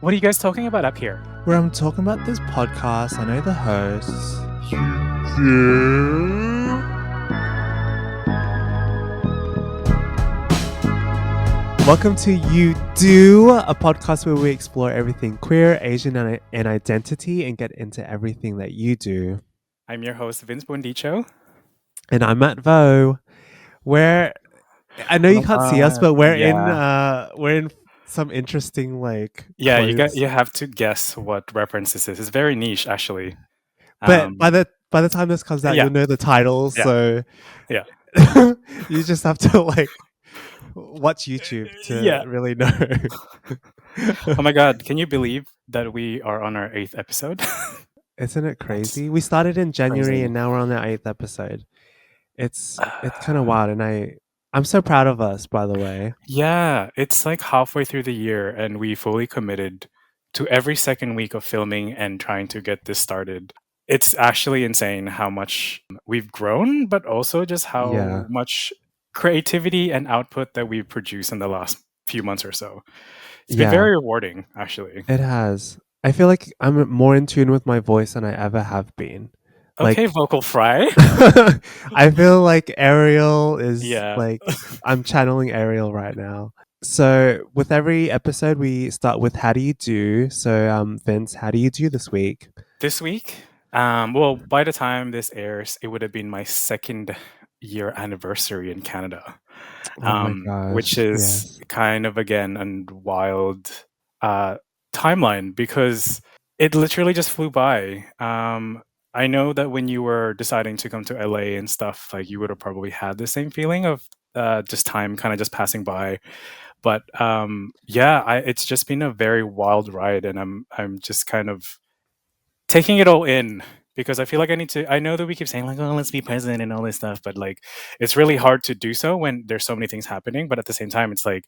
What are you guys talking about up here? Where I'm talking about this podcast. I know the hosts. Welcome to You Do, a podcast where we explore everything queer, Asian, and identity and get into everything that you do. I'm your host, Vince Buendicho. And I'm Mathew Vo. Where I know you can't see us, but we're in some interesting clothes. You have to guess what reference this is. It's very niche, actually. But by the time this comes out, yeah. you'll know the titles. Yeah. So Yeah. you just have to watch YouTube to really know. Oh my God. Can you believe that we are on our 8th episode? Isn't it crazy? We started in January crazy. And now we're on our 8th episode. It's kind of wild. And I'm so proud of us, by the way. Yeah. It's like halfway through the year and we fully committed to every second week of filming and trying to get this started. It's actually insane how much we've grown, but also just how much creativity and output that we've produced in the last few months or so. It's been very rewarding, actually. It has. I feel like I'm more in tune with my voice than I ever have been. Okay, vocal fry. I feel like Ariel is I'm channeling Ariel right now. So with every episode, we start with how do you do? So Vince, how do you do this week? This week? Well, by the time this airs, it would have been my 2nd year anniversary in Canada. Oh my gosh, which is kind of, again, a wild timeline because it literally just flew by. I know that when you were deciding to come to LA and stuff, like you would have probably had the same feeling of just time kind of just passing by. But it's just been a very wild ride, and I'm just kind of taking it all in because I feel like I know that we keep saying like, oh, let's be present and all this stuff, but like it's really hard to do so when there's so many things happening. But at the same time, it's like,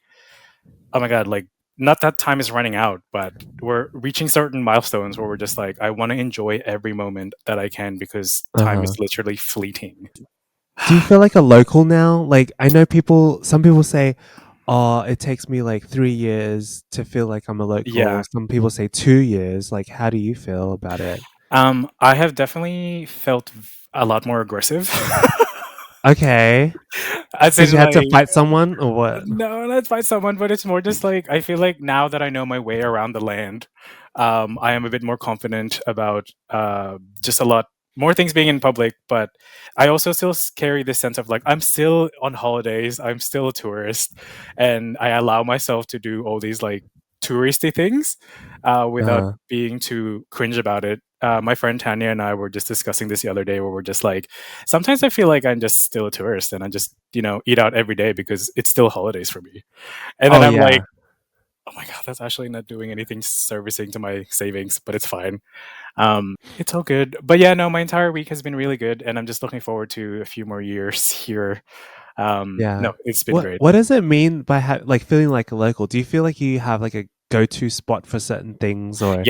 oh my God, like not that time is running out, but we're reaching certain milestones where we're just like, I want to enjoy every moment that I can because time is literally fleeting. Do you feel like a local now? Like I know some people say, oh, it takes me like 3 years to feel like I'm a local. Yeah. Some people say 2 years. Like, how do you feel about it? I have definitely felt a lot more aggressive. Okay. So you had to fight someone or what? No, not fight someone, but it's more just like I feel like now that I know my way around the land, I am a bit more confident about just a lot more things being in public, but I also still carry this sense of like I'm still on holidays, I'm still a tourist, and I allow myself to do all these like touristy things without being too cringe about it. My friend Tanya and I were just discussing this the other day where we're just like, sometimes I feel like I'm just still a tourist and I just, eat out every day because it's still holidays for me. And then I'm like, oh my God, that's actually not doing anything servicing to my savings, but it's fine. It's all good. But yeah, no, my entire week has been really good and I'm just looking forward to a few more years here. No, it's been great. What does it mean by feeling like a local? Do you feel like you have like a go-to spot for certain things or?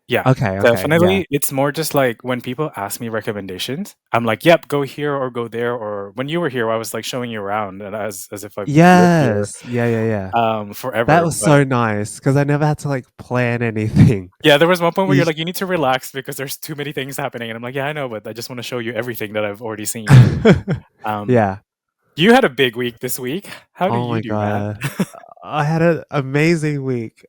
Yeah. Okay. Definitely. Yeah. It's more just like when people ask me recommendations, I'm like, yep, go here or go there. Or when you were here, I was like showing you around and as if I've lived here, forever. That was so nice because I never had to like plan anything. Yeah, there was one point where you're like, you need to relax because there's too many things happening. And I'm like, yeah, I know, but I just want to show you everything that I've already seen. Yeah. You had a big week this week. How do you do that? I had an amazing week.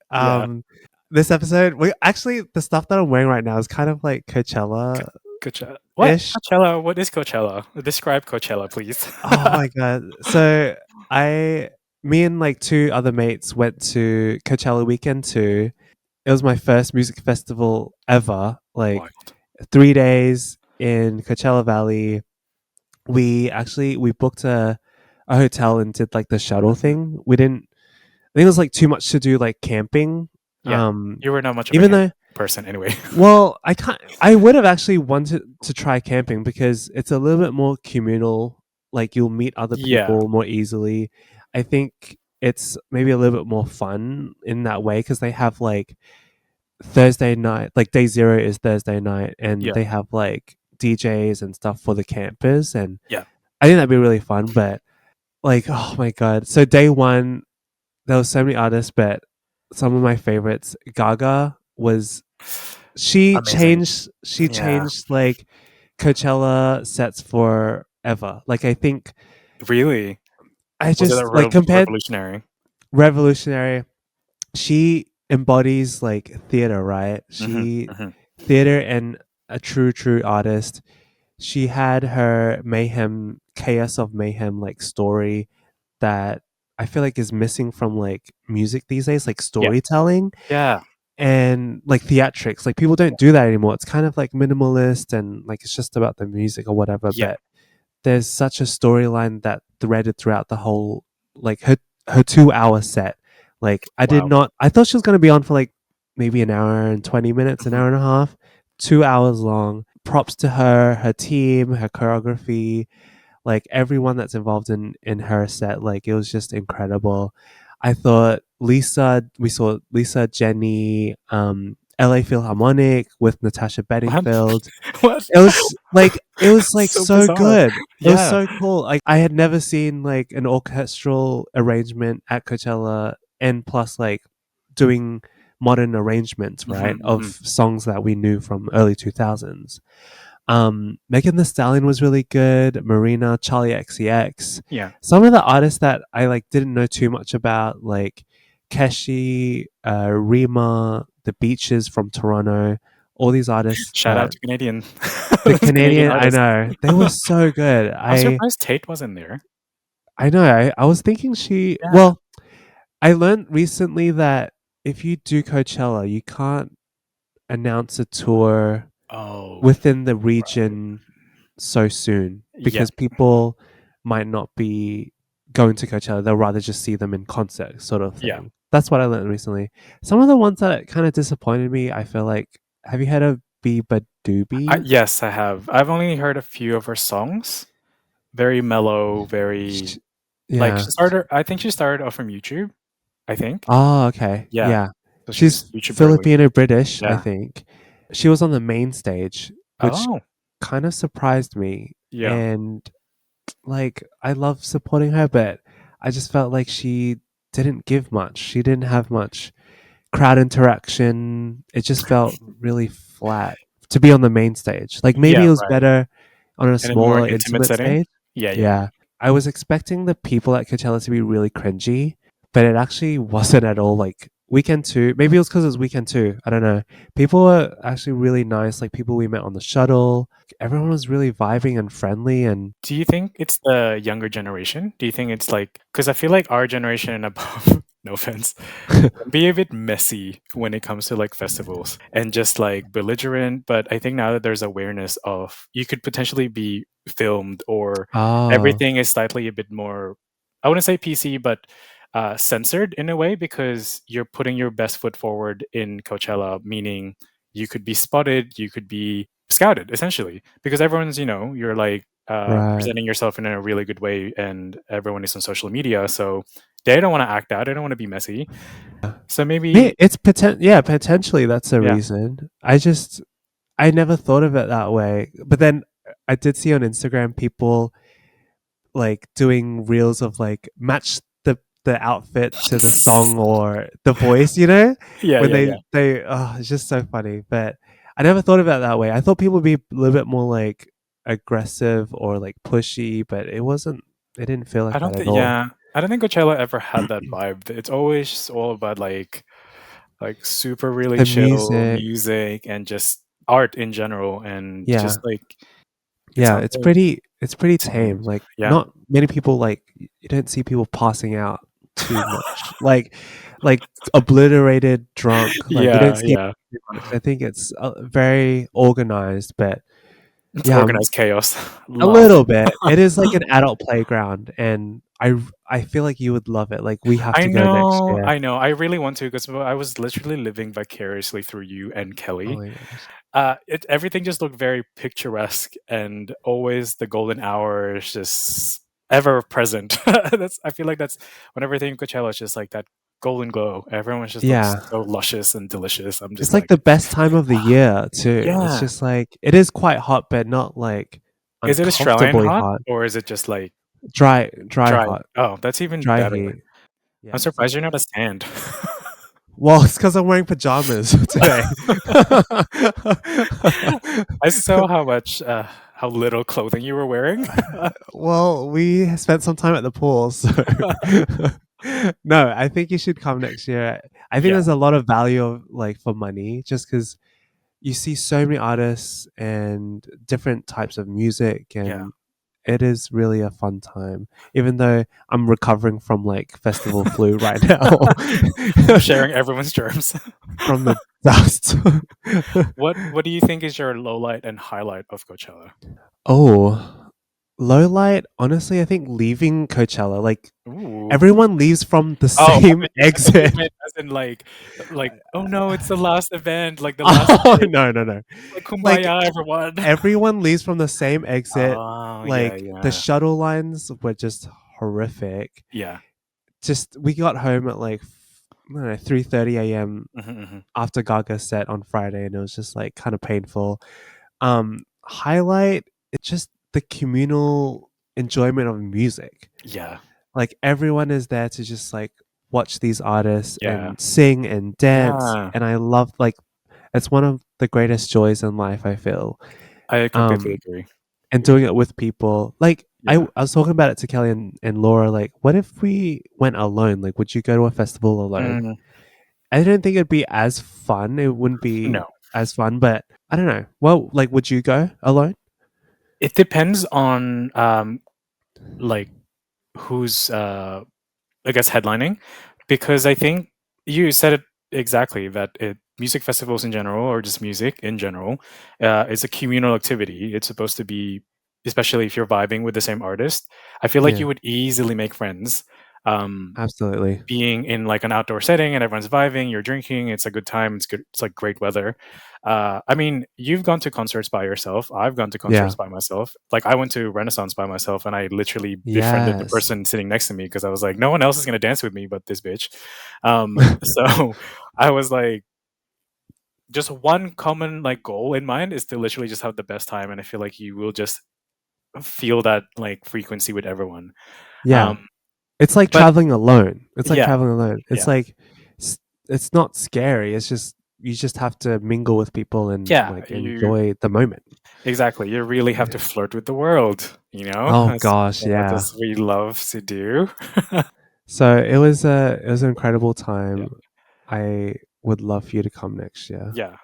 This episode, the stuff that I'm wearing right now is kind of like Coachella. Coachella. What? Coachella? What is Coachella? Describe Coachella, please. Oh my God. So me and like 2 other mates went to Coachella weekend too. It was my first music festival ever. Like 3 days in Coachella Valley. We booked a hotel and did like the shuttle thing. I think it was like too much to do like camping. Yeah, you were not much of a person anyway. Well, I would have actually wanted to try camping because it's a little bit more communal. Like you'll meet other people more easily. I think it's maybe a little bit more fun in that way because they have like Thursday night, like day 0 is Thursday night, and they have like DJs and stuff for the campers, and I think that'd be really fun. But like, oh my God, so day 1 there was so many artists, but some of my favorites. Gaga was she Amazing. Yeah. changed like Coachella sets forever. Like I think Really? I Was it a just like compared revolutionary? revolutionary. She embodies like theater, right? Hmm. She Hmm. theater and a true artist. She had her mayhem, chaos of mayhem like story that I feel like is missing from like music these days, like Yeah. storytelling Yeah. and like theatrics. Like people don't do that anymore. It's kind of like minimalist and like it's just about the music or whatever. Yeah. But there's such a storyline that threaded throughout the whole like her 2 hour set. Like Wow. I thought she was gonna be on for like maybe an hour and 20 minutes, an Mhm. hour and a half, 2 hours long. Props to her, her team, her choreography, like everyone that's involved in her set. Like it was just incredible. I thought we saw Lisa, Jenny, LA Philharmonic with Natasha What? Bedingfield. What? It was like So so bizarre. good. It was Yeah. so cool. Like I had never seen like an orchestral arrangement at Coachella and plus like doing modern arrangements, Hmm. right, of Hmm. songs that we knew from early 2000s. Megan the Stallion was really good. Marina, Charlie XCX. Yeah. Some of the artists that I like didn't know too much about, like Keshi, Rima, The Beaches from Toronto. All these artists Shout out that to Canadian, the the Canadian Canadian, I artist. know they were so good. I'm surprised Tate wasn't there. I know. I was thinking she. Yeah. Well, I learned recently that if you do Coachella, you can't announce a tour Oh, within the right. region so soon Yeah. because people might not be going to Coachella. They'll rather just see them in concert, sort of Yeah. thing. That's what I learned recently. Some of the ones that kind of disappointed me, I feel like, have you heard of Biba Doobie? Yes, I have. I've only heard a few of her songs. Very mellow, very Sh- like Yeah. she started. I think she started off from YouTube. I think. Oh, okay. Yeah. Yeah. So she was She's YouTube early. Filipino British, I Yeah. think. She was on the main stage, which Oh. kind of surprised me. Yeah. And like I love supporting her, but I just felt like she didn't give much. She didn't have much crowd interaction. It just felt really flat to be on the main stage. Like maybe Yeah. it was Right. better on a And in more smaller, intimate intimate setting. stage. Yeah. Yeah. Yeah. I was expecting the people at Coachella to be really cringy, but it actually wasn't at all. Like weekend two, maybe it was because it was weekend two. I don't know. People were actually really nice. Like people we met on the shuttle. Everyone was really vibing and friendly and Do you think it's the younger generation? Do you think it's like because I feel like our generation and above, no offense, can be a bit messy when it comes to like festivals and just like belligerent. But I think now that there's awareness of you could potentially be filmed or oh, everything is slightly a bit more, I wouldn't say PC, but censored in a way because you're putting your best foot forward in Coachella, meaning you could be spotted, you could be scouted essentially because everyone's, you're like right. presenting yourself in a really good way and everyone is on social media. So they don't want to act out, they don't want to be messy. So maybe, It's yeah, potentially that's a yeah. reason. I never thought of it that way. But then I did see on Instagram people like doing reels of like match the outfit to the song or the voice, Yeah, when yeah, yeah. it's just so funny. But I never thought of it that way. I thought people would be a little bit more like aggressive or like pushy, but it didn't feel I like that don't at think, all. yeah, I don't think Coachella ever had that vibe. It's always just all about like super really The chill music, music and just art in general and just yeah. like it Yeah, sounds very it's pretty tame. tame. Like Yeah. not many people like you don't see people passing out too much. Like obliterated drunk. Like you don't Yeah, see it yeah. too much. I think it's very organized, but It's yeah, organized chaos. a Love. little bit. It is like an adult playground and I feel like you would love it. Like we have I to go next know, year. I know. I really want to because I was literally living vicariously through you and Oh Kelly. my gosh. Everything just looked very picturesque and always the golden hour is just ever present. I feel like that's when everything in Coachella is just like that golden glow. Everyone just looks Yeah. so luscious and delicious. I'm just It's like like, the best time of the year too. It's yeah. just like it is quite hot, but not like Is it Australian uncomfortably hot hot. or is it just like Dry dry? hot, Oh, that's even dry better. heat. I'm Yeah, it's surprised like you're not a stand. Well, it's because I'm wearing pajamas today. I saw how much, how little clothing you were wearing. Well, we spent some time at the pool, so no, I think you should come next year. I think Yeah, there's a lot of value of like for money, just because you see so many artists and different types of music, yeah. and it is really a fun time. Even though I'm recovering from like festival flu right now From sharing everyone's germs. from the dust. What do you think is your low light and highlight of Coachella? Oh, low light. Honestly, I think leaving Coachella, like Ooh. everyone leaves from the Oh, same I thought you exit. meant as in like, oh no, it's the last event, like the last Oh day. no, no, no! Like Like kumbaya, everyone. everyone leaves from the same exit. Oh yeah, Like the yeah, shuttle lines were just horrific. yeah. Just we got home at like I don't know 3:30 a.m. Hmm. after Gaga set on Friday, and it was just like kind of painful. Highlight it's just the communal enjoyment of music. Yeah, Like everyone is there to just like watch these artists yeah, and sing and dance, yeah. and I love like it's one of the greatest joys in life, I feel. I completely Um, agree. and doing it with people. Like Yeah. I was talking about it to Kelly and Laura, like, what if we went alone? Like, would you go to a festival alone? Mm, I don't think it'd be as fun. It wouldn't be no, as fun, but I don't know. Well, like, would you go alone? it depends on like who's I guess headlining, because I think you said it exactly that music festivals in general, or just music in general, is a communal activity. It's supposed to be, especially if you're vibing with the same artist. I feel like Yeah, you would easily make friends. Um, absolutely. being in like an outdoor setting and everyone's vibing, you're drinking, it's a good time, it's good, it's like great weather. I mean, you've gone to concerts by yourself. I've gone to concerts Yeah. by myself. Like I went to Renaissance by myself, and I literally befriended the Yes. person sitting next to me because I was like, no one else is gonna dance with me but this bitch. So I was like, just one common like goal in mind is to literally just have the best time, and I feel like you will just feel that like frequency with everyone. Yeah. Um, It's like but traveling alone. It's like yeah, traveling alone. It's yeah, like it's not scary. It's just you just have to mingle with people and yeah. like You enjoy the moment. Exactly. You really have to Yeah. flirt with the world, you know? Oh As gosh, much yeah. as we love to do. So it was an incredible Yeah. time. I would love for you to come next year. Yeah.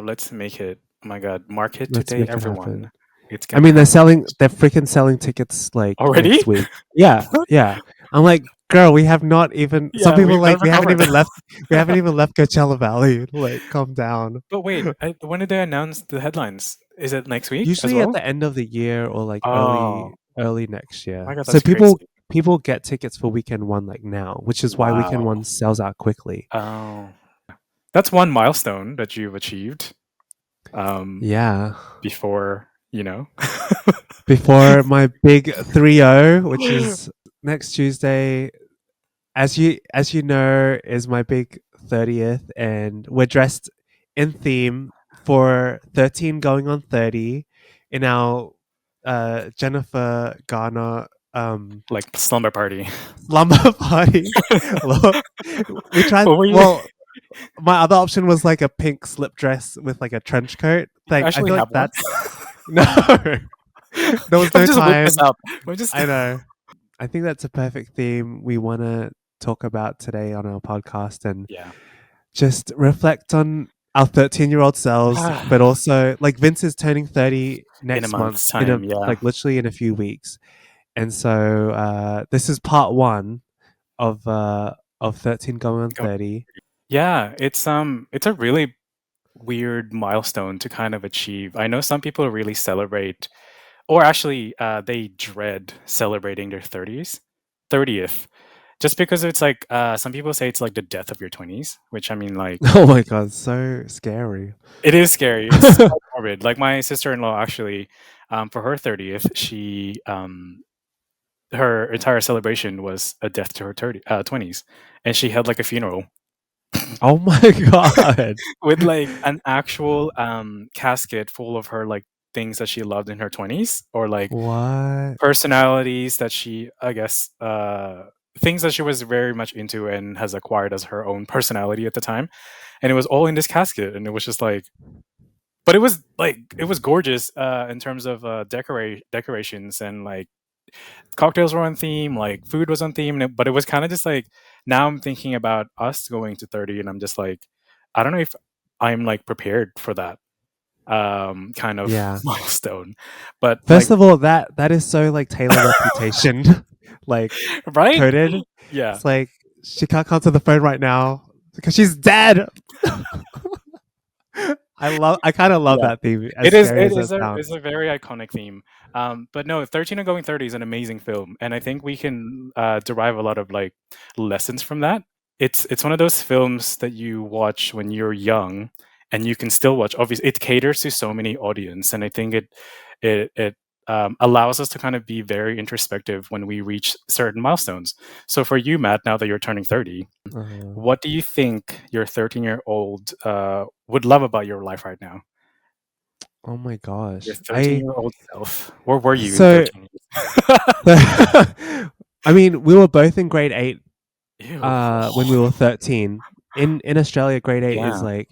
Let's make it. Oh my God. Mark it Let's today, make it everyone. happen. It's I gonna mean, happen. they're freaking selling tickets like Already? next week. Yeah, yeah. I'm like, girl, we have not even. Some Yeah, people we've like not recovered. we haven't even left Coachella Valley. Like, calm down. But wait, when did they announce the headlines? Is it next week as Usually at well? the end of the year or like Oh, early next oh my year. God, So that's crazy. people get tickets for weekend one like now, which is why weekend Wow. one sells out quickly. Oh, that's one milestone that you've achieved. Um, Yeah. before, you know. Before my big 3-0, which is next Tuesday, as you know, is my big 30th, and we're dressed in theme for 13 going on 30 in our Jennifer Garner Like slumber party. slumber party. Look, we tried. What were you? Well, my other option was like a pink slip dress with like a trench coat. You Like I actually feel like have one? that's no. There was I'm no just whip this time. up. I'm just I know. I think that's a perfect theme we want to talk about today on our podcast and yeah. just reflect on our 13-year-old selves, but also like Vince is turning 30 In a next month month's in a time, yeah. like literally in a few weeks. And so this is part 1 of 13 going on Go. 30. Yeah, it's a really weird milestone to kind of achieve. I know some people really celebrate, or actually they dread celebrating their 30th. Just because it's like some people say it's like the death of your 20s, which I mean like Oh my god, so scary. it is scary. It's quite morbid. Like my sister-in-law actually for her 30th, she her entire celebration was a death to her 20s, and she held like a funeral Oh my god. with like an actual casket full of her like things that she loved in her 20s, or like What? personalities that she, I guess, things that she was very much into and has acquired as her own personality at the time. And it was all in this casket, and it was just like, but it was like it was gorgeous in terms of decorations, and like cocktails were on theme, like food was on theme, but it was kind of just like, now I'm thinking about us going to 30, and I'm just like, I don't know if I'm like prepared for that kind of Yeah. milestone. But like, First of all, that is so like Taylor reputation, like right? coded. Yeah. It's like she can't come to the phone right now because she's dead. I kind of love Yeah. that theme, as It is scary it as that is a it's sounds. a very iconic theme. But no, 13 and Going 30 is an amazing film, and I think we can derive a lot of like lessons from that. It's one of those films that you watch when you're young, and you can still watch. Obviously, it caters to so many audience, and I think it allows us to kind of be very introspective when we reach certain milestones. So for you, Matt, now that you're turning 30, Uh, what do you think your 13-year-old would love about your life right now? oh my Your gosh, 13-year-old self. Where were you in so 13 years? I mean, we were both in grade 8 Ew. when we were 13. In Australia, grade 8 is Yeah. like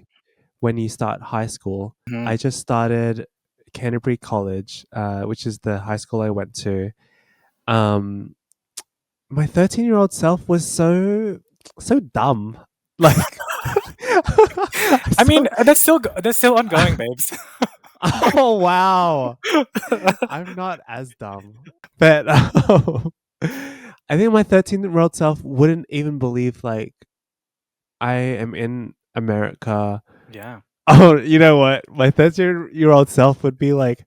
when you start high school. I Mhm. just started Canterbury College, which is the high school I went to. Um, my 13-year-old self was so dumb. Like, I mean, so, that's still ongoing, babes. oh wow, I'm not as dumb, but I think my 13-year-old self wouldn't even believe like I am in America. Yeah. Oh, you know what? My 13-year-old self would be like,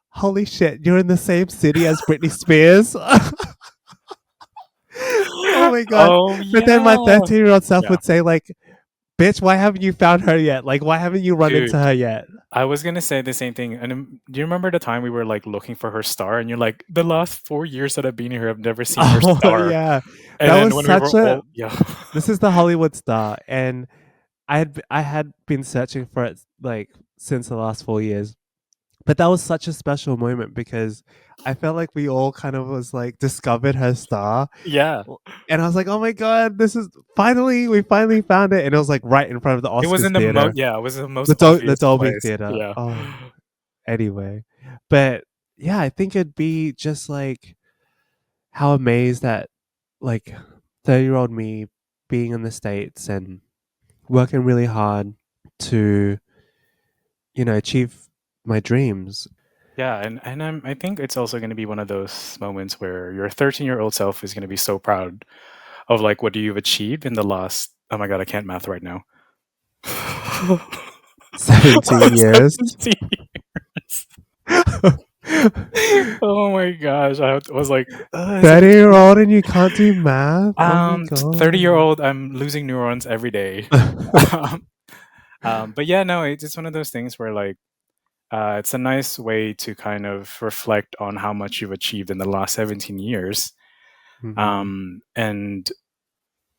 "Holy shit, you're in the same city as Britney Spears." Oh my god. Oh, But then my yeah. 13-year-old self Yeah. would say like, "Bitch, why haven't you found her yet? Like why haven't you run into Dude, her yet?" I was gonna say the same thing. And do you remember the time we were like looking for her star? And you're like, the last 4 years that I've been here, I've never seen her Oh star. yeah. And That then was when we such were a all, yeah, this is the Hollywood star, and I had been searching for it like since the last 4 years. But that was such a special moment because I felt like we all kind of was like discovered her star. yeah, And I was like, "Oh my god, this is we finally found it." And it was like right in front of the it was Oscars in theater. it was the most The obvious Dolby place. theater. Yeah. Oh, anyway. But yeah, I think it'd be just like how amazed that like 30-year-old me being in the States and working really hard to, achieve my dreams. Yeah, and I think it's also going to be one of those moments where your 13-year-old self is going to be so proud of like what you've achieved in the last. Oh my god, I can't math right now. 17 years. 17 years. Oh my gosh, I was like, is it 30-year-old and you can't do math? Oh my 30 year god. old. I'm losing neurons every day. um, but yeah, no, it's one of those things where like it's a nice way to kind of reflect on how much you've achieved in the last 17 years. Mhm. And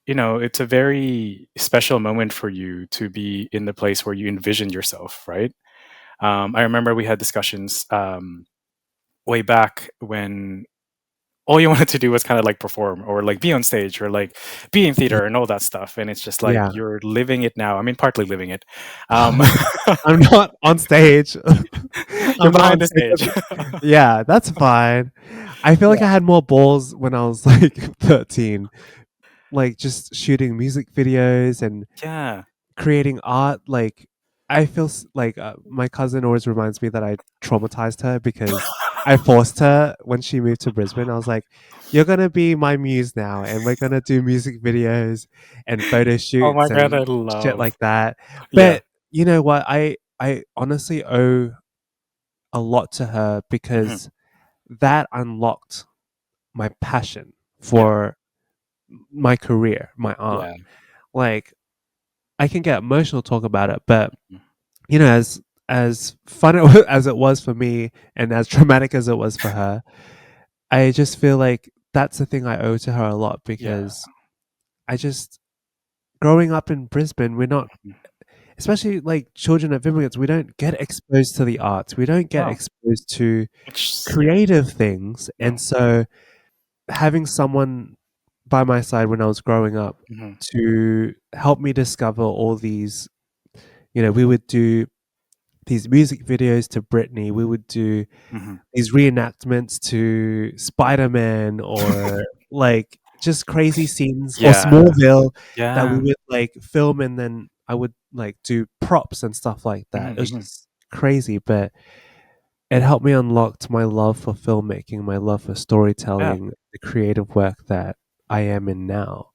it's a very special moment for you to be in the place where you envisioned yourself, right? I remember we had discussions way back when all you wanted to do was kind of like perform or like be on stage or like be in Ye theater and all that stuff. And it's just like yeah. you're living it now. I mean, partly living it. Um, I'm not on stage. you're I'm not behind on the stage. stage. Yeah, that's fine. I feel like Yeah. I had more balls when I was, like, 13, like, just shooting music videos and Yeah. creating art. Like, I feel like my cousin always reminds me that I traumatized her because I forced her when she moved to Brisbane. I was like, "You're gonna be my muse now, and we're gonna do music videos and photo Oh my shoots god, I and shit love. like that." Yeah. But you know what? I honestly owe a lot to her Mhm. because that unlocked my passion Yeah. for my career, my art. Yeah. Like I can get emotional talk about it, but Mhm. as fun as it was for me and as traumatic as it was for her, I just feel like that's the thing I owe to her a lot Yeah. because I just growing up in Brisbane, we're not, Mhm. especially like children of immigrants, we don't get exposed to the arts. We don't get No. exposed to Yeah. creative things. No. And so having someone by my side when I was growing up Hmm. to help me discover all these. We would do these music videos to Britney. We would do Hmm. these reenactments to Spider-Man or like just crazy scenes or Yeah. Smallville that we Yeah. would like film and then I would like do props and stuff like that. It was Hmm. just crazy, but it helped me unlock my love for filmmaking, my love for Yeah. storytelling, the creative work that I am in now.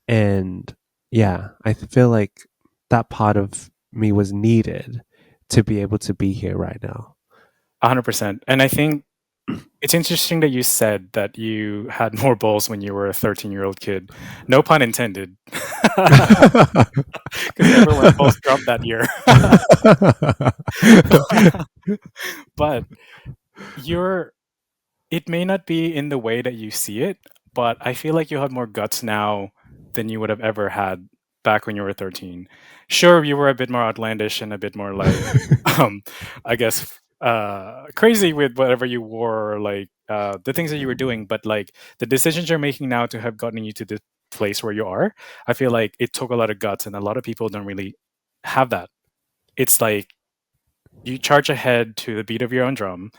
And yeah, I feel like that part of me was needed to be able to be here right now. 100%. And I think it's interesting that you said that you had more balls when you were a 13-year-old kid. No pun intended. Because everyone's balls dropped that year. But you're it may not be in the way that you see it, but I feel like you have more guts now than you would have ever had back when you were 13. Sure, you were a bit more outlandish and a bit more like, um, I guess, crazy with whatever you wore, or like the things that you were doing. But like the decisions you're making now to have gotten you to the place where you are, I feel like it took a lot of guts, and a lot of people don't really have that. It's like you charge ahead to the beat of your own drum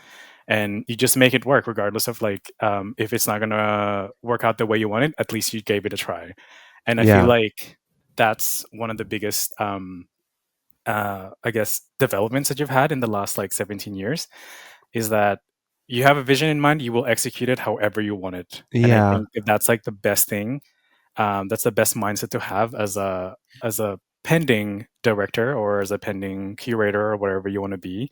and you just make it work regardless of like if it's not gonna work out the way you want it, at least you gave it a try. And I feel Yeah. like that's one of the biggest I guess developments that you've had in the last like 17 years is that you have a vision in mind, you will execute it however you want it. And I Yeah. think that that's like the best thing. That's the best mindset to have as a pending director or as a pending curator or whatever you want to be.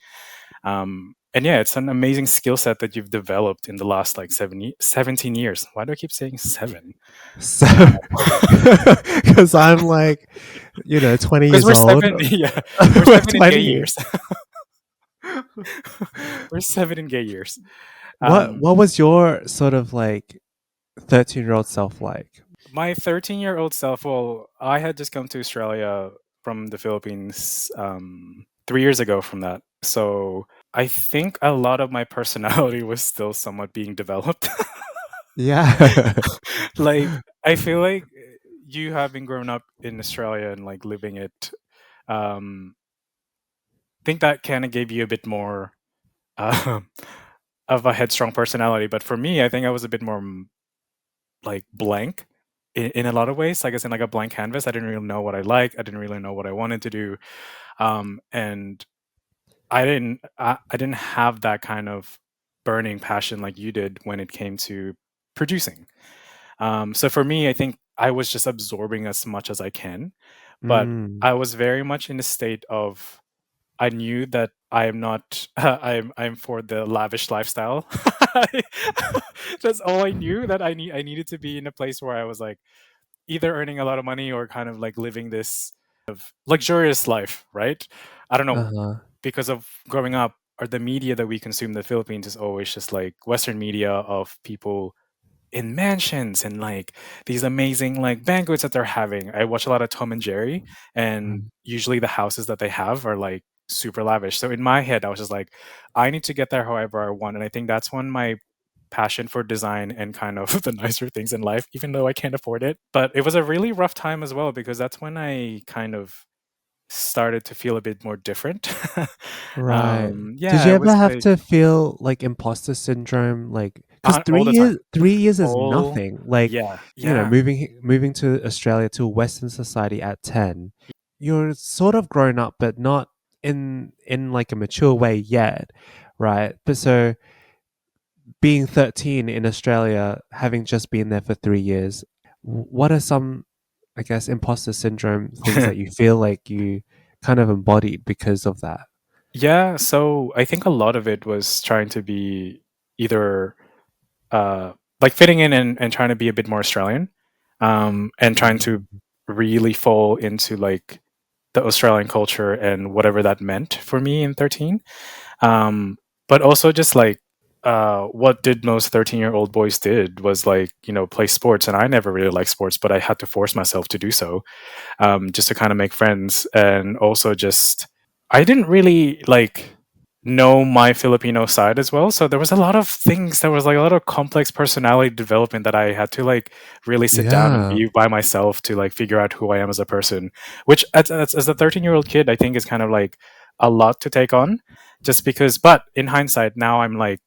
And yeah, it's an amazing skill set that you've developed in the last like 17 years. Why do I keep saying seven? So, Uh, because I'm like, 20 because years we're old. seven, yeah, we're We're seven in gay 20. years. We're seven in gay years. What Um, what was your sort of like 13-year-old self like? my 13-year-old self, well, I had just come to Australia from the Philippines 3 years ago from that. So I think a lot of my personality was still somewhat being developed. Yeah. Like I feel like you having grown up in Australia and like living it, um, think that kind of gave you a bit more uh, of a headstrong personality. But for me, I think I was a bit more like blank in a lot of ways. Like I said, like a blank canvas. I didn't really know what I liked. I didn't really know what I wanted to do, and I didn't have that kind of burning passion like you did when it came to producing. So for me, I think I was just absorbing as much as I can, but Mm. I was very much in a state of I knew that I am not I'm for the lavish lifestyle. That's all I knew that I needed to be in a place where I was like either earning a lot of money or kind of like living this of luxurious life, right? I don't know, Uh-huh. because of growing up or the media that we consume in the Philippines is always just like Western media of people in mansions and like these amazing like banquets that they're having. I watch a lot of Tom and Jerry, and Mm. usually the houses that they have are like super lavish. So in my head, I was just like, I need to get there however I want. And I think that's when my passion for design and kind of the nicer things in life, even though I can't afford it. But it was a really rough time as well because that's when I kind of started to feel a bit more different. Right. Did Yeah, you it ever was have like to feel like imposter syndrome? Like, because three all the time. years, 3 years is All nothing. Like, yeah, yeah. moving to Australia to Western society at 10, you're sort of grown up, but not in like a mature way yet, right? But so being 13 in Australia, having just been there for 3 years, what are some, I guess, imposter syndrome things that you feel like you kind of embodied because of that? Yeah, so I think a lot of it was trying to be either like fitting in and trying to be a bit more Australian, and trying to Mm. really fall into like the Australian culture and whatever that meant for me in 13. Um, but also just like what did most 13-year-old boys did was like, play sports. And I never really liked sports, but I had to force myself to do so, just to kind of make friends. And also just, I didn't really like know my Filipino side as well. So there was a lot of things. There was like a lot of complex personality development that I had to like really sit down and Yeah. be by myself to like figure out who I am as a person. Which as a 13-year-old kid, I think is kind of like a lot to take on. Just because, but in hindsight, now I'm like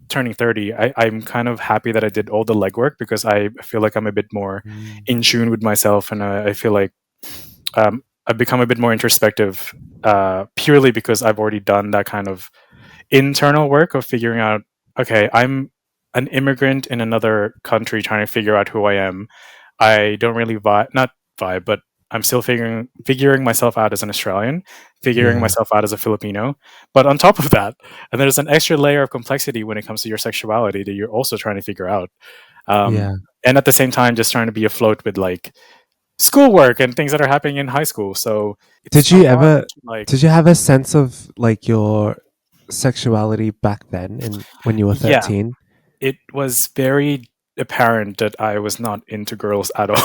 turning 30. I'm kind of happy that I did all the legwork because I feel like I'm a bit more Mm. in tune with myself, and I feel like I've become a bit more introspective, purely because I've already done that kind of internal work of figuring out, okay, I'm an immigrant in another country trying to figure out who I am. I don't really vibe, not vibe, but I'm still figuring myself out as an Australian, figuring Yeah. myself out as a Filipino. But on top of that, and there's an extra layer of complexity when it comes to your sexuality that you're also trying to figure out. Yeah. And at the same time, just trying to be afloat with like schoolwork and things that are happening in high school. So it's Did a you lot ever like, did you have a sense of like your sexuality back then and when you were yeah, 13? it was very apparent that I was not into girls at all.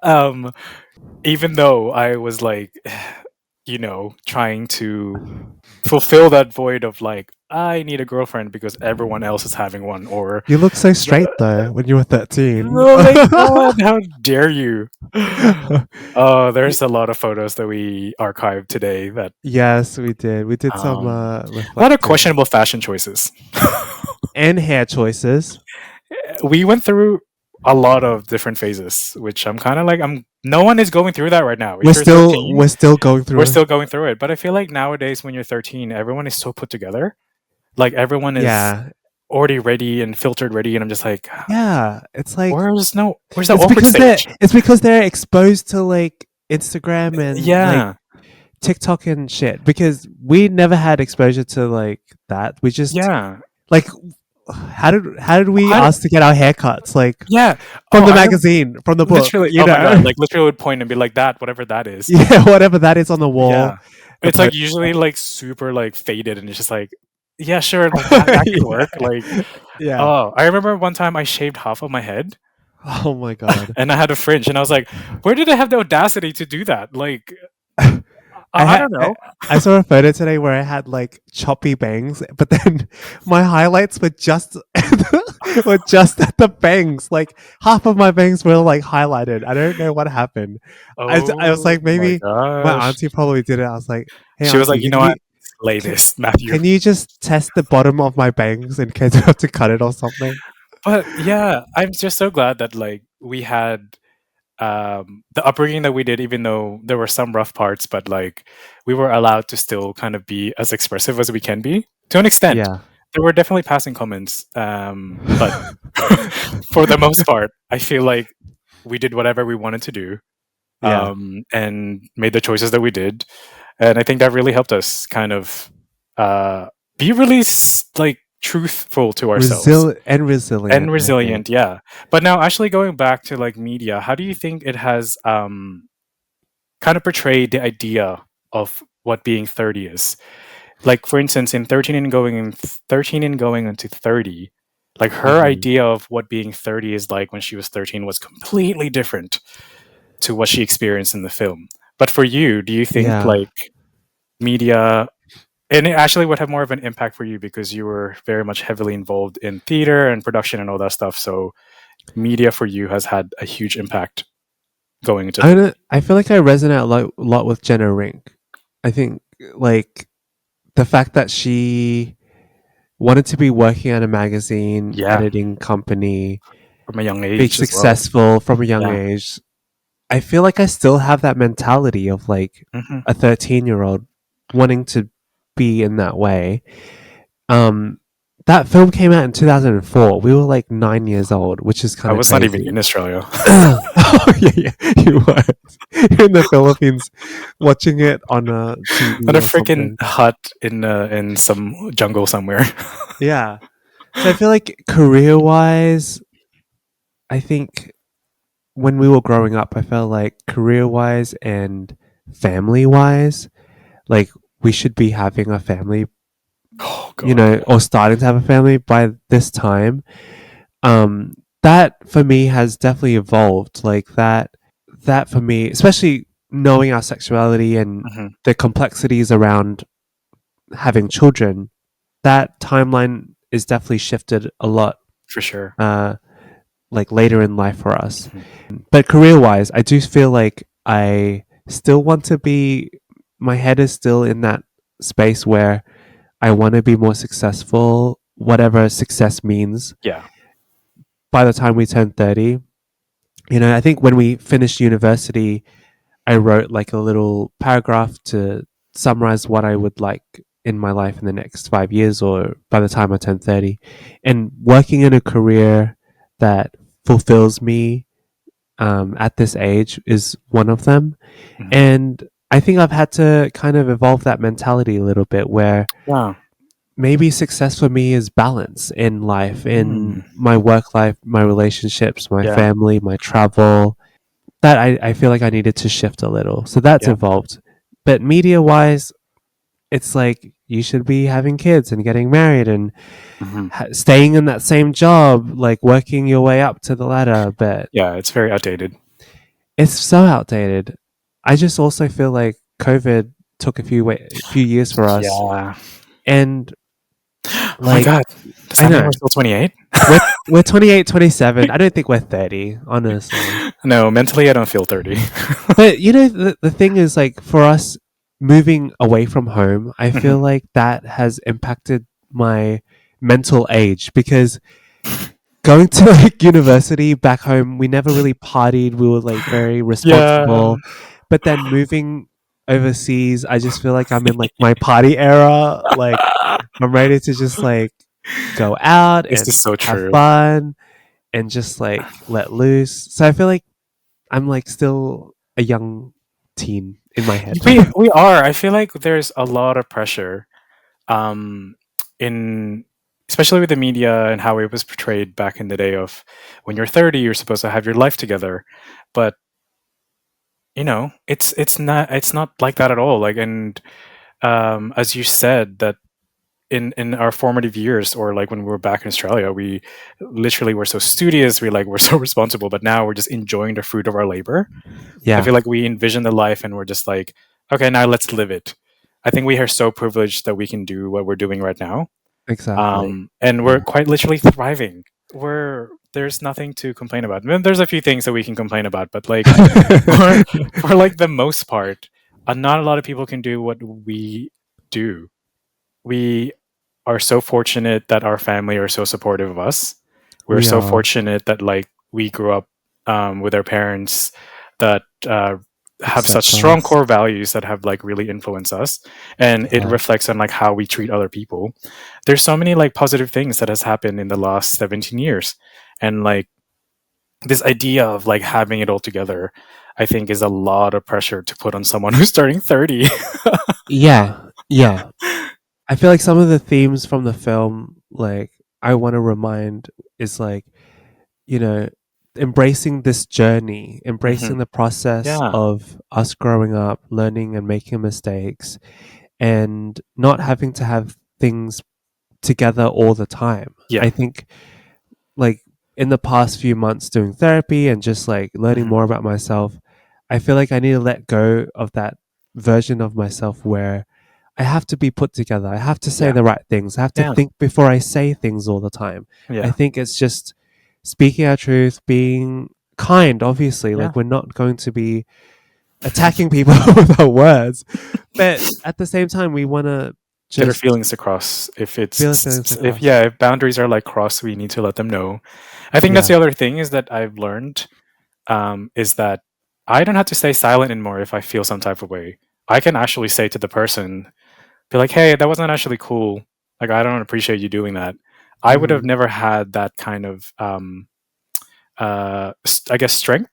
um, Even though I was like, trying to fulfill that void of like, I need a girlfriend because everyone else is having one, or You look so straight though when you were 13. oh my god, how dare you? Oh, there's a lot of photos that we archived today that Yes, we did. We did some a lot of reflecting questionable fashion choices. and hair choices. We went through a lot of different phases, which I'm kind of like, no one is going through that right now. We're If you're still 13, we're still going we're through. still going through it. But I feel like nowadays when you're 13, everyone is so put together. Like everyone is Yeah. already ready and filtered ready, and I'm just like, Yeah, it's like where's the awkward stage? it's because they're exposed to like Instagram and like Yeah, TikTok and shit because we never had exposure to like that. We just yeah. like how did we How, ask to get our haircuts like yeah. from Oh, the I remember magazine, from the book, literally. you Oh my know? god! Like literally would point and be like that, whatever that is. Yeah, whatever that is on the wall. Yeah. The It's like post. usually like super like faded, and it's just like, yeah, sure, like that can work. Yeah. Like, Yeah. oh, I remember one time I shaved half of my head Oh my god. and I had a fringe, and I was like, where did I have the audacity to do that? Like, I I had don't know. I saw a photo today where I had like choppy bangs, but then my highlights were just were just at the bangs. Like half of my bangs were like highlighted. I don't know what happened. I was Oh like my maybe my gosh. auntie probably did it. I was like, hey She was like, auntie, you can know what? you Lay can, this, Matthew. can you just test the bottom of my bangs in case I have to cut it or something? But yeah, I'm just so glad that like we had the upbringing that we did, even though there were some rough parts, but like we were allowed to still kind of be as expressive as we can be to an extent. Yeah. There were definitely passing comments, but for the most part, I feel like we did whatever we wanted to do, Yeah. and made the choices that we did, and I think that really helped us kind of uh, be really like truthful to ourselves and Resilient, I think. resilient. Yeah, but now actually going back to like media, how do you think it has kind of portrayed the idea of what being 30 is? Like for instance, in 13 and going into 30, like her Hmm. idea of what being 30 is like when she was 13 was completely different to what she experienced in the film. But for you, do you think Yeah. like media, and it actually would have more of an impact for you because you were very much heavily involved in theater and production and all that stuff, so media for you has had a huge impact going into I feel like I resonate a lot with Jenna Rink. I think like the fact that she wanted to be working at a magazine, yeah, editing company, from a young be age as well. successful from a young Yeah. age. I feel like I still have that mentality of like Hmm. a 13-year-old wanting to be in that way. Um, that film came out in 2004. We were like 9 years old, which is I kind of was not even crazy. in Australia. Oh, yeah, you were. You're in the Philippines watching it on a Not TV a or freaking something. hut in some jungle somewhere. Yeah. So I feel like career wise, I think when we were growing up, I felt like career wise and family wise, like we should be having a family, Oh god, yeah. or starting to have a family by this time. That for me has definitely evolved. Like that for me, especially knowing our sexuality and Hmm. the complexities around having children, that timeline is definitely shifted a lot, For sure. uh, like later in life for us. Hmm. But career wise, I do feel like I still want to be, my head is still in that space where I want to be more successful, whatever success means, Yeah. by the time we turn 30. I think when we finished university, I wrote like a little paragraph to summarize what I would like in my life in the next 5 years or by the time I turn 30. And working in a career that fulfills me at this age is one of them. Hmm. And I think I've had to kind of evolve that mentality a little bit where Yeah. maybe success for me is balance in life, in Mm. my work life, my relationships, my Yeah. family, my travel. That I feel like I needed to shift a little. So that's Yeah. evolved. But media wise, it's like you should be having kids and getting married and Hmm. staying in that same job, like working your way up to the ladder. But Yeah. It's very outdated. it's so outdated. I just also feel like COVID took a few years for us, Yeah. and Oh my like God. Does I that mean know we're still 28? we're 28, 27. I don't think we're 30, honestly. No, mentally, I don't feel 30. But the thing is, like, for us moving away from home, I Hmm. feel like that has impacted my mental age because going to like university back home, we never really partied. We were like very Yeah. responsible. But then moving overseas, I just feel like I'm in like my party era. Like I'm ready to just like go out This is and so have true. fun and just like let loose. So I feel like I'm like still a young teen in my head. We are. I feel like there's a lot of pressure, um, in especially with the media and how it was portrayed back in the day of when you're 30, you're supposed to have your life together, but it's not like that at all. Like, and as you said, that in our formative years, or like when we were back in Australia, we literally were so studious, we like were so responsible, but now we're just enjoying the fruit of our labor. I Yeah, feel like we envision the life and we're just like, okay, now let's live it. I think we are so privileged that we can do what we're doing right now. exactly. And we're Yeah. quite literally thriving. There's nothing to complain about. I mean, there's a few things that we can complain about, but like for for like the most part, not a lot of people can do what we do. We are so fortunate that our family are so supportive of us. We're We so are. fortunate that like we grew up with our parents that have such Accept strong us. core values that have like really influenced us, and it Yeah. reflects on like how we treat other people. There's so many like positive things that has happened in the last 17 years, and like this idea of like having it all together, I think is a lot of pressure to put on someone who's turning 30. Yeah. Yeah. I feel like some of the themes from the film, like, I want to remind is like, you know, embracing this journey, Hmm. embracing the process Yeah. of us growing up, learning and making mistakes, and not having to have things together all the time. Yeah. I think like in the past few months doing therapy and just like learning Hmm. more about myself, I feel like I need to let go of that version of myself where I have to be put together. I have to say Yeah. the right things. I have to Yeah. think before I say things all the time. I Yeah. think it's just speaking our truth, being kind, obviously. Yeah. Like, we're not going to be attacking people with our words. But at the same time, we want to Get our just feelings across. feel things If across. yeah, if boundaries are like crossed, we need to let them know. I think that's Yeah, the other thing is that I've learned, is that I don't have to stay silent anymore if I feel some type of way. I can actually say to the person, be like, "Hey, that wasn't actually cool. Like, I don't appreciate you doing that." I would have hmm. never had that kind of, I guess, strength,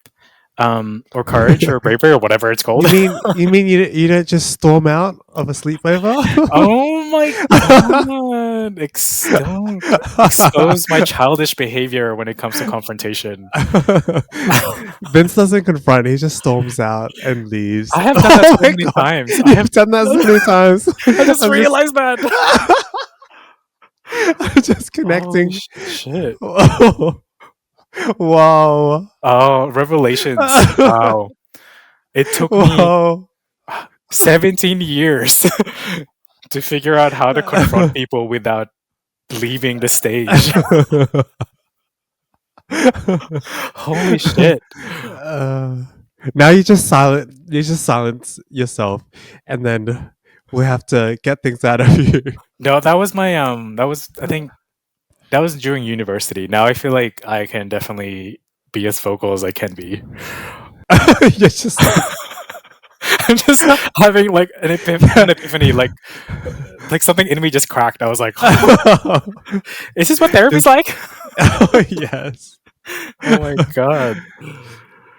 or courage, or bravery, or whatever it's called. You mean you don't just storm out of a sleepover? Oh my God! Don't expose my childish behavior when it comes to confrontation. Vince doesn't confront; he just storms out and leaves. I have done that Oh so my many god, times. I have you've done that so many times. I just I'm just, realized that. I'm just Holy connecting. shit! Oh, wow. Oh, revelations. Wow. It took me Whoa. 17 years to figure out how to confront people without leaving the stage. Holy shit. Uh, now you just silence yourself, and then we have to get things out of you. No, that was my that was I think that was during university. Now I feel like I can definitely be as vocal as I can be. You're just I'm just having like an epiphany, like something in me just cracked. I was like, "Is this what therapy's just like?" oh yes. Oh my god.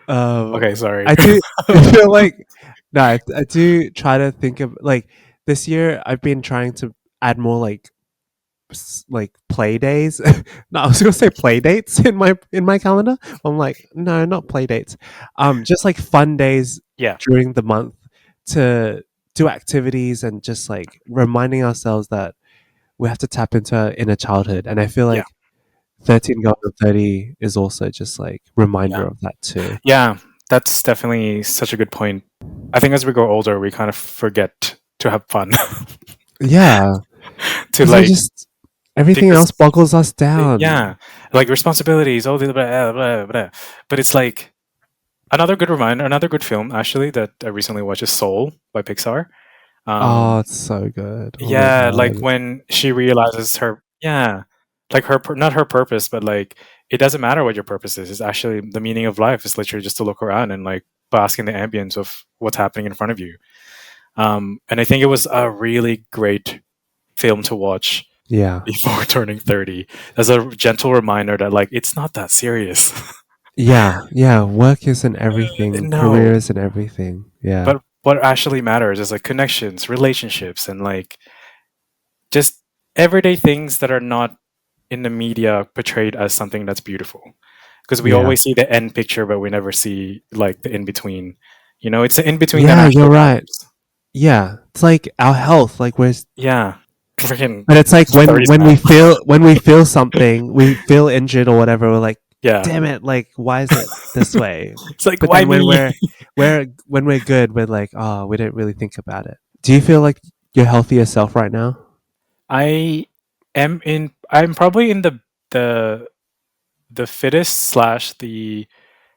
Um, Okay, sorry. I do I feel like no, I do try to think of like this year. I've been trying to add more like play days. No, I was gonna say play dates in my calendar. I'm like, no, not play dates. Just like fun days Yeah, during the month to do activities and just like reminding ourselves that we have to tap into our inner childhood. And I feel yeah, like 13 going to 30 is also just like reminder yeah, of that too. yeah. That's definitely such a good point. I think as we grow older, we kind of forget to have fun, Yeah, to because I like just everything else because boggles us down. yeah, like responsibilities, all the blah, blah, blah. But it's like another good reminder, another good film actually that I recently watched is Soul by Pixar. Oh, Um, it's so good. Oh my yeah, like god. when she realizes her, yeah, like not her purpose, but like it doesn't matter what your purpose is. It's actually the meaning of life is literally just to look around and like bask in the ambience of what's happening in front of you. And I think it was a really great film to watch Yeah. before turning 30 as a gentle reminder that like it's not that serious. Yeah, yeah, work isn't everything, career No, isn't everything. Yeah. but what actually matters is like connections, relationships, and like just everyday things that are not in the media portrayed as something that's beautiful. Because we Yeah. always see the end picture, but we never see like the in between. You know, it's the in between that Yeah, you're actually right. matters. Yeah. It's like our health, like we're Yeah, freaking but it's like 30s now. when we feel something, we feel injured or whatever, we're like, Yeah, "Damn it, like why is it this way?" it's like But why then me? when we're good, we're like, "Oh, we didn't really think about it." Do you feel like you're healthy yourself right now? I am in. I'm probably in the the fittest slash the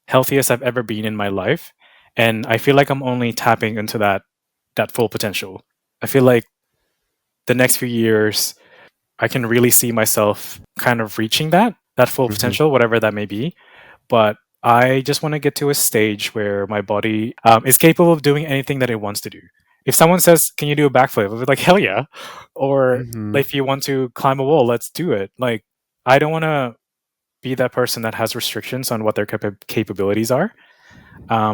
healthiest I've ever been in my life, and I feel like I'm only tapping into that full potential. I feel like the next few years I can really see myself kind of reaching that full Mhm. potential, whatever that may be. But I just want to get to a stage where my body is capable of doing anything that it wants to do. If someone says, "Can you do a backflip?" I'll be like, "Hell yeah!" Or Mhm. like, if you want to climb a wall, let's do it. Like, I don't want to be that person that has restrictions on what their capabilities are.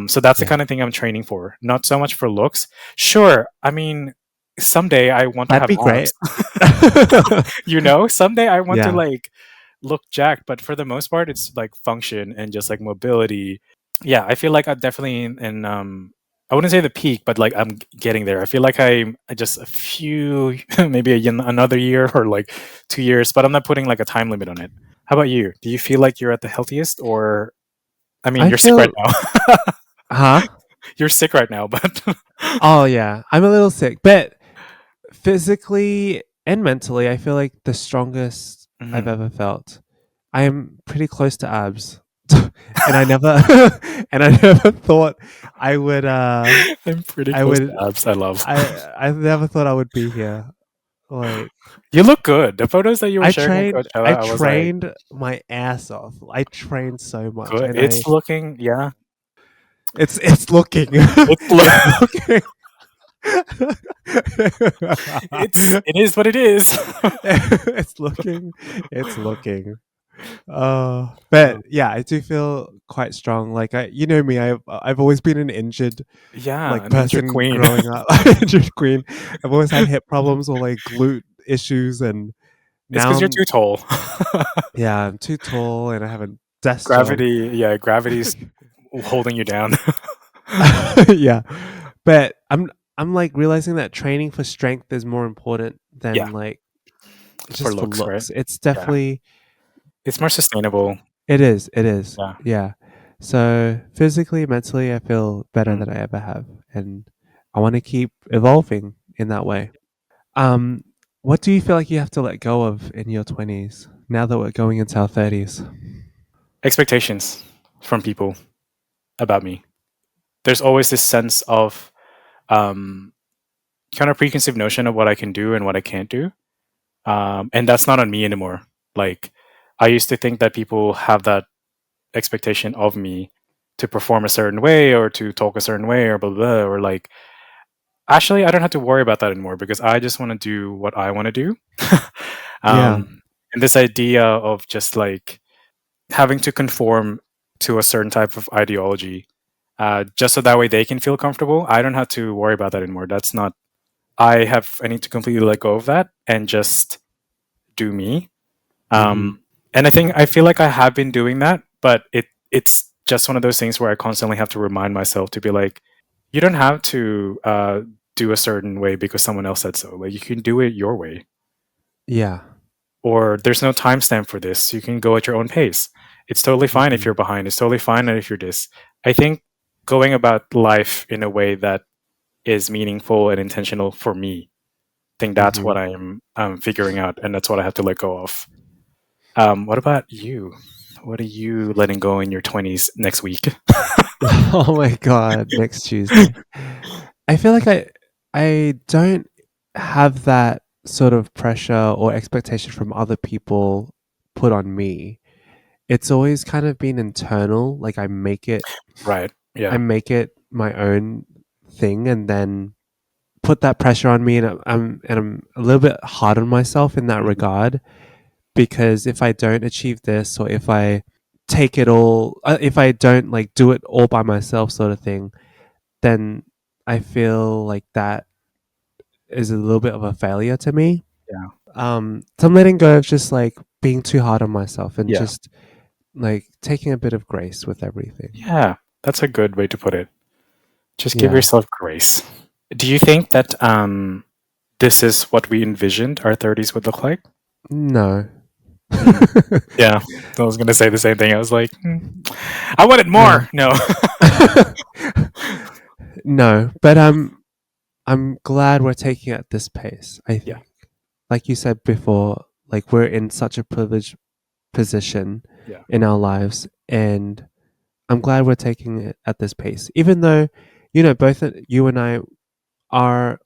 So that's the Yeah. kind of thing I'm training for. Not so much for looks. Sure, I mean, someday I want to That'd have be great. abs. You know, someday I want to Yeah. like look jacked, but for the most part, it's like function and just like mobility. Yeah, I feel like I'm definitely in I wouldn't say the peak, but like I'm getting there. I feel like I just a few, maybe another year or like 2 years, but I'm not putting like a time limit on it. How about you? Do you feel like you're at the healthiest, or I mean, I you're sick right feel now. huh? You're sick right now, but Oh yeah, I'm a little sick, but physically and mentally, I feel like the strongest I've Mhm. ever felt. I am pretty close to abs, and I never and I never thought I would. I'm pretty I close would. to abs. I love. I never thought I would be here. Like You look good. The photos that you were sharing in I Coachella, I was like, trained my ass off. I trained so much, good. and I It's looking, yeah. it's looking It's it's looking. it is what it is. it's looking. It's looking. But yeah, I do feel quite strong. Like you know me, I've always been an injured Yeah, like an injured person queen. growing up. Injured queen. I've always had hip problems or like glute issues, and It's now because you're too tall. I'm too tall and I have a desk job. Gravity, yeah, gravity's holding you down. Yeah, but I'm like realizing that training for strength is more important Yeah, than like for just for looks, right? looks. It's Yeah, definitely it's more sustainable. it is. It is. Yeah, Yeah. So physically, mentally, I feel better Mm. than I ever have, and I want to keep evolving in that way. Um, what do you feel like you have to let go of in your 20s now that we're going into our 30s? Expectations from people about me. There's always this sense of um, kind of preconceived notion of what I can do and what I can't do. And that's not on me anymore. Like, I used to think that people have that expectation of me to perform a certain way or to talk a certain way or blah, blah, blah, or like, actually, I don't have to worry about that anymore because I just want to do what I want to do. Yeah. um, and this idea of just like having to conform to a certain type of ideology just so that way they can feel comfortable. I don't have to worry about that anymore. That's not, I need to completely let go of that and just do me. Mm-hmm. And I feel like I have been doing that, but it's just one of those things where I constantly have to remind myself to be like, you don't have to do a certain way because someone else said so. Like you can do it your way, Yeah. or there's no timestamp for this. You can go at your own pace. It's totally fine if Mm-hmm. you're behind. It's totally fine if you're this. I think going about life in a way that is meaningful and intentional for me. I think that's Mm-hmm. what I am figuring out, and that's what I have to let go of. What about you? What are you letting go in your 20s next week? Oh my god, next Tuesday. I feel like I don't have that sort of pressure or expectation from other people put on me. It's always kind of been internal, like Right. I Yeah. make it my own thing and then put that pressure on me, and I'm a little bit hard on myself in that Mhm. regard, because if I don't achieve this, or if I take it all, if I don't like do it all by myself sort of thing, then I feel like that is a little bit of a failure to me. Yeah. So I'm letting go of just like being too hard on myself and Yeah. just like taking a bit of grace with everything. Yeah. That's a good way to put it. Just give Yeah. yourself grace. Do you think that this is what we envisioned our 30s would look like? No. Mm. Yeah. I was going to say the same thing. I was like, I wanted Yeah. more. No. No, but I'm glad we're taking it at this pace. I Yeah. think, like you said before, like we're in such a privileged position Yeah. in our lives, and I'm glad we're taking it at this pace. Even though, you know, both you and I are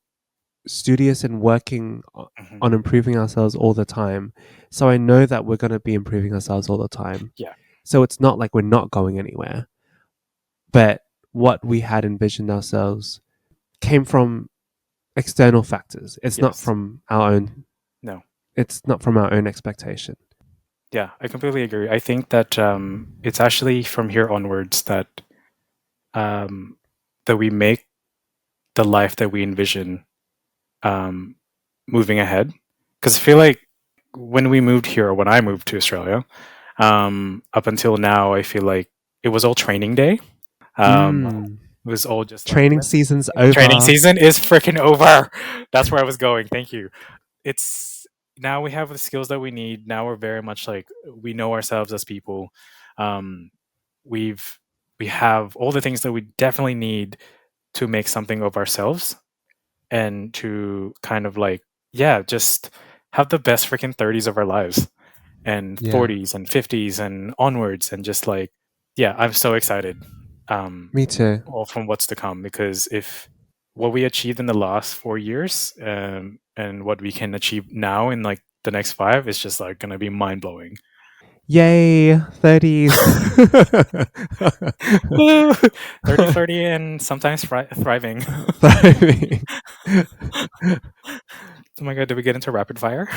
studious and working Hmm. on improving ourselves all the time, so I know that we're going to be improving ourselves all the time. Yeah. So it's not like we're not going anywhere. But what we had envisioned ourselves came from external factors. It's not Yes. from our own. No. It's not from our own expectation. Yeah. I completely agree. I think that it's actually from here onwards um, that we make the life that we envision um, moving ahead. Because I feel like when we moved here, or when I moved to Australia, up until now, I feel like it was all training day. Mm. It was all just like, Training let's season's training over. season is freaking over. That's where I was going. Thank you. It's now we have the skills that we need. Now we're very much like we know ourselves as people. Um, we've we have all the things that we definitely need to make something of ourselves and to kind of like yeah just have the best freaking 30s of our lives and Yeah, 40s and 50s and onwards and just like yeah I'm so excited um me too. all from what's to come because if what we achieved in the last 4 years and what we can achieve now in like the next five is just like gonna be mind-blowing. Yay, 30s. 30 flirty and sometimes thriving. Thriving. Oh my god, did we get into rapid fire?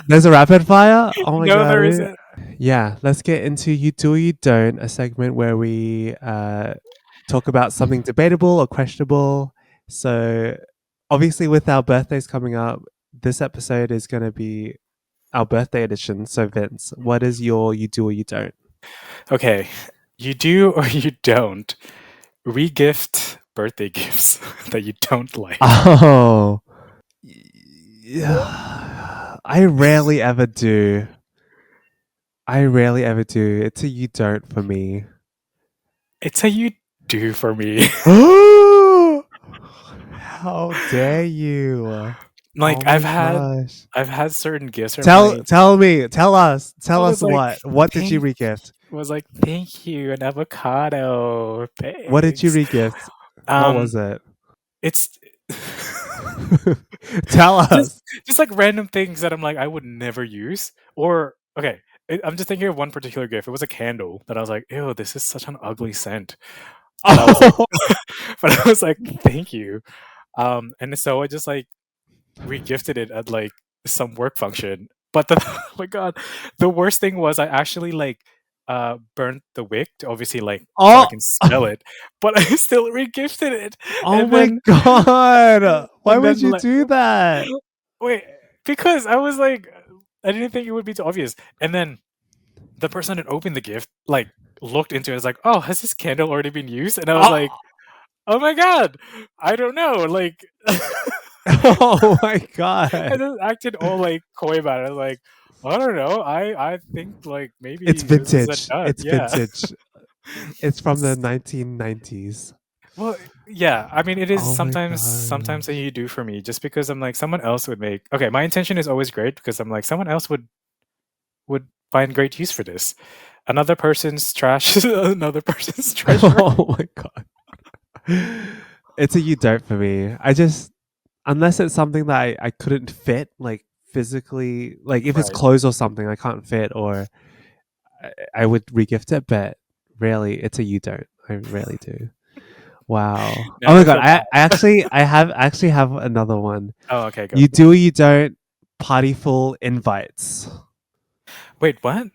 There's a rapid fire? Oh my No, there god. isn't. Yeah, let's get into You Do or You Don't, a segment where we talk about something debatable or questionable. So, obviously, with our birthdays coming up, this episode is going to be our birthday edition. So, Vince, what is your You Do or You Don't? Okay, you do or you don't regift birthday gifts that you don't like. Oh, yeah. I rarely ever do. I rarely ever do. It's a you don't for me. It's a you do for me. How dare you? Like Oh my gosh. I've had certain gifts where I'm Tell like, tell me, tell us, I tell us was like, what did you thank regift? was like, thank you, an avocado. What did you Thanks. regift? What Um, was it? it's Tell just us. just like random things that I'm like I would never use. Or okay, I'm just thinking of one particular gift. It was a candle that I was like, ew, this is such an ugly scent. But I was like, Oh, but I was like, thank you. And so I just like regifted it at like some work function. But the oh my god, the worst thing was I actually like burnt the wick to obviously like so I oh, can smell it, but I still regifted it. oh And my then god. Why and would then you like do that? wait, because I was like I didn't think it would be too obvious. And then the person that opened the gift like looked into it and was like, "Oh, has this candle already been used?" And I was like, Oh, "Oh my god, I don't know." Like oh my I god. just acted all like coy about it. I was like, I don't know. I think like It's maybe this is a vintage. dud. It's Yeah. vintage. It's from the 1990s. Well, yeah. I mean, it is Oh my sometimes that gosh. you do for me just because I'm like someone else would make. Okay, my intention is always great because I'm like someone else would find great use for this. Another person's trash is another person's treasure. Oh my god. It's a you don't for me. I just unless it's something that I couldn't fit, like physically, like if it's Right. clothes or something I can't fit, or I would regift it, but rarely it's a you don't. I rarely do. Wow. Oh Now my I god, feel bad. I actually have another one. Oh, okay, go. You do or you don't party full invites. Wait, what?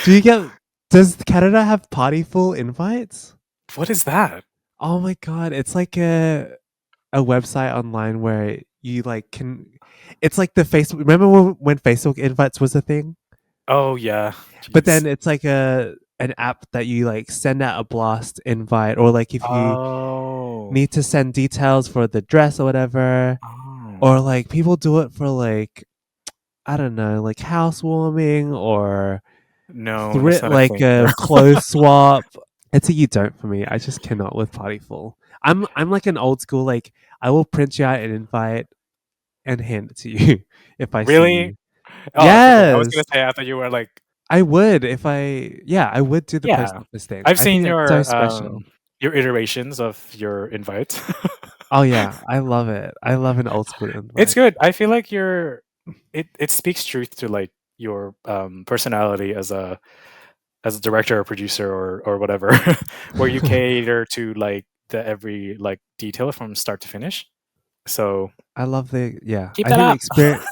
Do you get does Canada have party full invites? What is that? Oh my god, it's like a website online where you like can it's like the Facebook remember when Facebook invites was a thing? Oh yeah. But Jeez. then it's like an app that you like send out a blast invite or like if you Oh. need to send details for the dress or whatever Oh. or like people do it for like I don't know, like housewarming or No, that's not a like thing a here. clothes swap. It's a you don't for me. I just cannot with party full. I'm like an old school like I will print you out an invite and hand it to you if I see Really? you. Oh, okay. I was Yes, gonna say I thought you were like, I would if I yeah, I would do the post yeah. office thing. I've I think seen it's so special. your iterations of your invites. Oh yeah, I love it. I love an old school It's invite. good. I feel like it speaks truth to like your personality as a director or producer or whatever, where you cater to like the every like detail from start to finish. So I love the yeah. keep I that think the up. experience.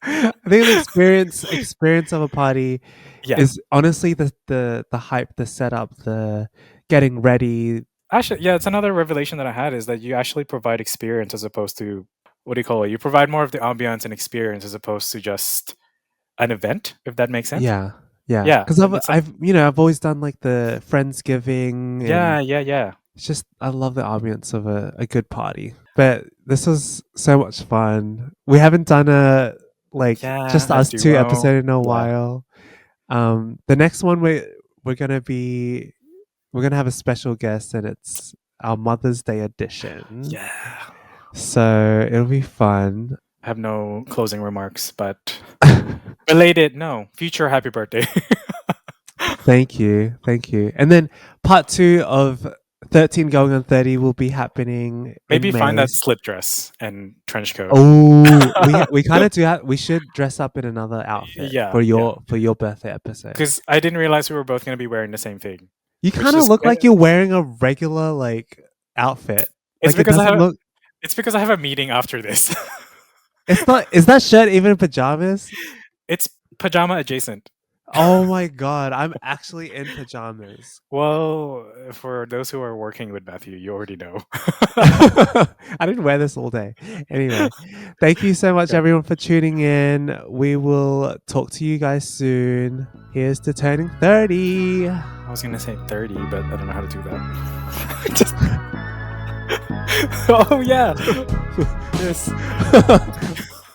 I think the experience of a party Yeah. is honestly the hype, the setup, the getting ready. Actually, yeah, it's another revelation that I had is that you actually provide experience as opposed to what do you call it? You provide more of the ambiance and experience as opposed to just an event, if that makes sense. Yeah, yeah. Yeah, Because and it's like, I've always done like the friendsgiving and yeah, yeah, yeah, it's just I love the ambience of a good party. But this was so much fun. We haven't done a like yeah, just a us two duo. episode in a Yeah, while. The next one we're gonna be we're gonna have a special guest and it's our Mother's Day edition. yeah. So it'll be fun. I have no closing remarks, but related, no, future happy birthday. Thank you, thank you. And then part 2 of 13 going on 30 will be happening in Maybe find May. that slip dress and trench coat. Oh, we kind of do have. We should dress up in another outfit Yeah, yeah. for your birthday episode. Because I didn't realize we were both going to be wearing the same thing, You which kind of is look like you're wearing a regular like outfit. it's Like it because I doesn't have look. it's because I have a meeting after this. It's not. Is that shirt even pajamas? It's pajama adjacent. Oh my god, I'm actually in pajamas. Well, for those who are working with Matthew, you already know. I didn't wear this all day. Anyway, thank you so much Okay. everyone for tuning in. We will talk to you guys soon. Here's to turning 30. I was gonna say 30, but I don't know how to do that. Just... oh yeah. Yes.